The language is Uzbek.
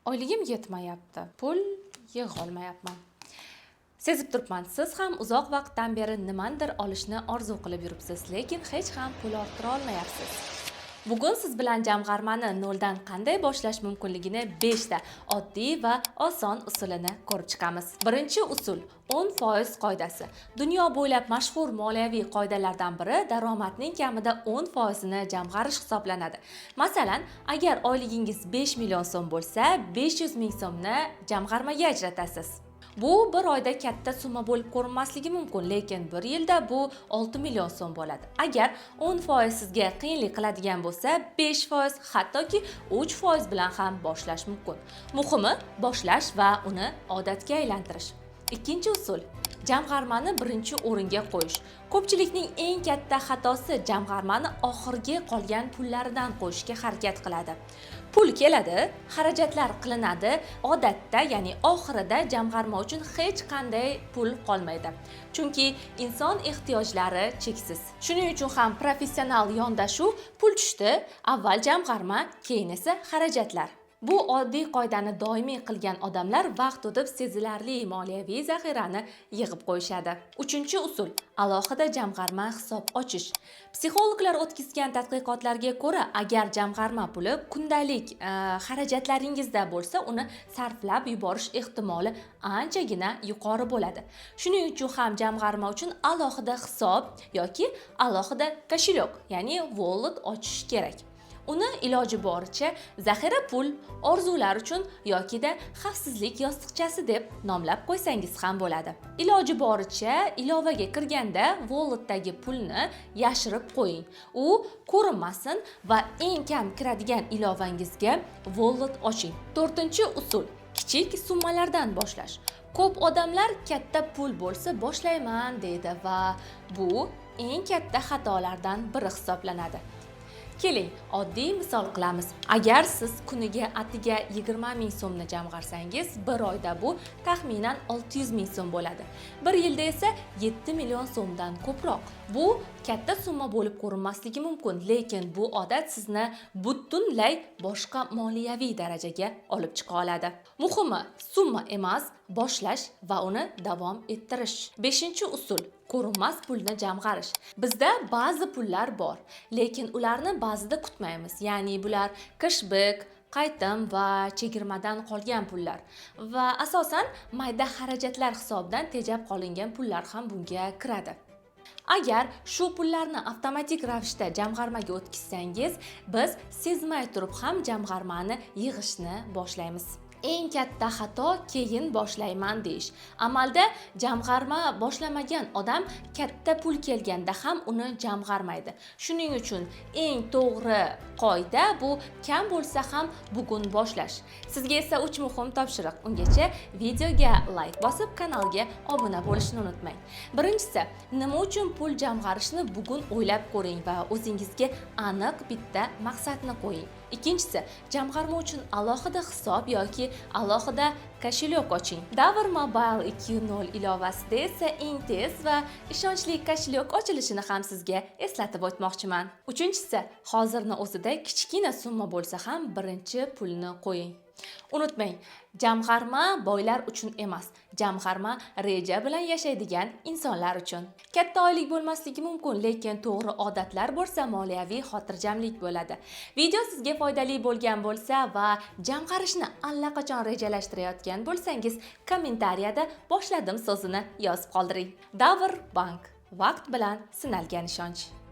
Oyligim yetmayapti. Pul yig'a olmayapman. Sezib turibman, siz ham uzoq vaqtdan beri nimandir olishni orzu qilib yuribsiz, lekin hech ham pul orttira olmayapsiz. Bugun siz bilan jamg'armani noldan qanday boshlash mumkinligini 5 ta oddiy va oson usulini ko'rib chiqamiz. Birinchi usul 10% qoidasi. Dunyo bo'ylab mashhur moliyaviy qoidalardan biri daromadning kamida 10% ni jamg'arish hisoblanadi. Masalan, agar oyligingiz 5 million so'm bo'lsa, 500 ming so'mni jamg'armaga ajratasiz. Bu bir oyda katta summa bo'lib ko'rinmasligi mumkin, lekin bir yilda bu 6 million so'm bo'ladi. Agar 10% sizga qiyinlik qiladigan bo'lsa, 5%, hattoki 3% bilan ham boshlash mumkin. Muhimi boshlash va uni odatga aylantirish. Ikkinchi usul jamg'armani birinchi o'ringa qo'yish. Ko'pchilikning eng katta xatosi jamg'armani oxirgi qolgan pullaridan qo'yishga harakat qiladi. Pul keladi, xarajatlar qilinadi, odatda, ya'ni oxirida jamg'arma uchun hech qanday pul qolmaydi. Chunki inson ehtiyojlari cheksiz. Shuning uchun ham professional yondashuv pul tushdi, avval jamg'arma, keyin esa xarajatlar. Bu oddiy qoidani doimiy qilgan odamlar vaqt o'tib sezilarli moliyaviy zaxirani yig'ib qo'yishadi. Uchinchi usul alohida jamg'arma hisob ochish. Psixologlar o'tkazgan tadqiqotlarga ko'ra, agar jamg'arma puli kundalik xarajatlaringizda bo'lsa, uni sarflab yuborish ehtimoli anchagina yuqori bo'ladi. Shuning uchun ham jamg'arma uchun alohida hisob yoki alohida kошелек, ya'ni wallet ochish kerak. Uni iloji boricha zaxira pul, orzular uchun yokida xavfsizlik yostiqchasi deb nomlab qo'ysangiz ham bo'ladi. Iloji boricha ilovaga kirganda walletdagi pulni yashirib qo'ying. U ko'rinmasin va eng kam kiradigan ilovangizga wallet oching. To'rtinchi usul kichik summalardan boshlash. Ko'p odamlar katta pul bo'lsa boshlayman deydi va bu eng katta xatolardan biri hisoblanadi. Keling, oddiy misol qilamiz. Agar siz kuniga atiga 20 ming so'mni jamg'arsangiz, bir oyda bu taxminan 600 ming so'm bo'ladi. Bir yilda esa 7 million so'mdan ko'proq. Bu katta summa bo'lib ko'rinmasligi mumkin, lekin bu odat sizni butunlay boshqa moliyaviy darajaga olib chiqa oladi. Muhimi summa emas, boshlash va uni davom ettirish. 5-usul ko'rinmas pulni jamg'arish. Bizda ba'zi pullar bor, lekin ularni ba'zida kutmaymiz. Ya'ni bular cashback, qaytim va chegirmadan qolgan pullar va asosan mayda xarajatlar hisobidan tejab qolingan pullar ham bunga kiradi. Agar shu pullarni avtomatik ravishda jamg'armaga o'tkazsangiz, biz sezmay turib ham jamg'armani yig'ishni boshlaymiz. Eng katta xato keyin boshlayman deyish. Amalda jamg'arma boshlamagan odam katta pul kelganda ham uni jamg'armaydi. Shuning uchun eng to'g'ri qoida bu kam bo'lsa ham bugun boshlash. Sizga esa 3 muhim topshiriq. Ungacha videoga like bosib, kanalga obuna bo'lishni unutmang. Birinchisi, nima uchun pul jamg'arishni bugun o'ylab ko'ring va o'zingizga aniq bitta maqsadni qo'ying. Ikkinchisi, jamg'arma uchun alohida hisob yoki alohida kошелек oching. Davr Mobile 2.0 ilovasida esa eng tez va ishonchli kошелек ochilishini ham sizga eslatib o'tmoqchiman. Uchinchisi, hozirning o'zida kichkina summa bo'lsa ham birinchi pulni qo'ying. Unutmang, jamg'arma boylar uchun emas, jamg'arma reja bilan yashaydigan insonlar uchun. Katta oylik bo'lmasligi mumkin, lekin to'g'ri odatlar bo'lsa moliyaviy xotirjamlik bo'ladi. Video sizga foydali bo'lgan bo'lsa va jamg'arishni allaqachon rejalashtirayotgan bo'lsangiz, kommentariyada boshladim so'zini yozib qoldiring. Davr Bank, vaqt bilan sinalgan ishonch.